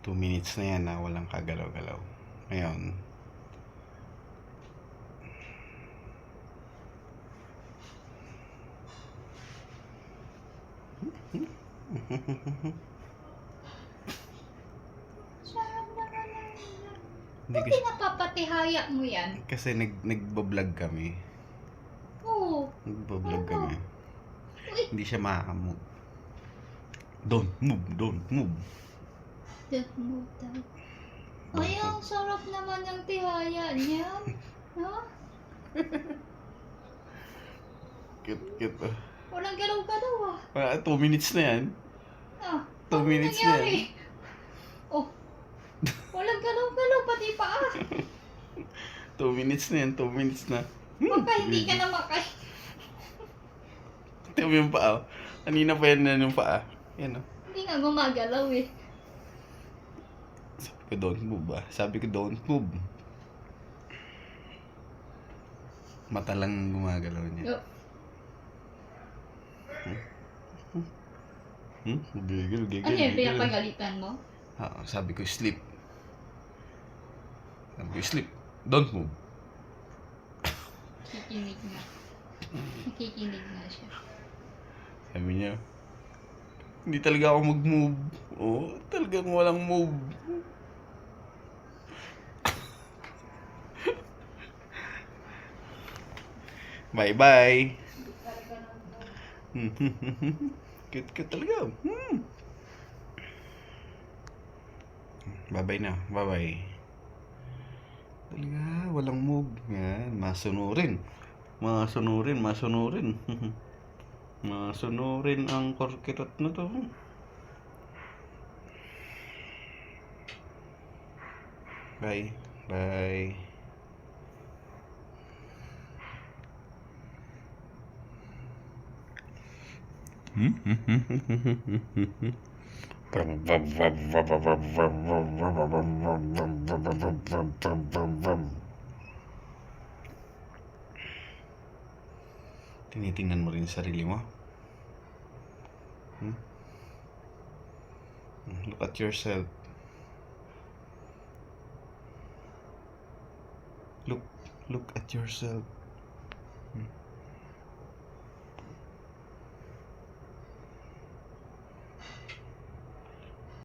Two minutes na yan na walang kagalaw-galaw. Ngayon, Sarap naman ng... hindi Hindi napapatihaya mo yan. kasi nagbablog kami. Oo. Nagbablog Ano? kami. Uy. Hindi siya makakamove. Don't move, don't move. Don't move daw. Ay, ang sarap naman ng tihaya niya. No? Cute. Walang galaw-galaw ah. 2 minutes na yan. Ah, 2 ano minutes na nangyari? yan. Oh. Walang galaw-galaw pati paa. 2 minutes na yan, 2 minutes na. Baka hindi ka na makay. Tingnan mo yung paa. Kanina pa yan na yung paa. Yan o. Hindi nga gumagalaw eh. Sabi ko don't move ah. Sabi ko don't move. Mata lang gumagalaw niya. Yo. Gigil. Ano yun, pinapagalitan mo? Sabi ko sleep. Don't move. Nakikinig na. Nakikinig na siya. Sabi niya, hindi talaga ako mag-move. Oo, talagang walang move. Bye-bye. Cute talaga. Bye-bye na. Bye-bye. Talaga, walang move. Yan, masunurin. Masunurin ang korkirot na to. Bye. Bye. Tinitingnan mo rin sarili mo. Look at yourself. Look at yourself.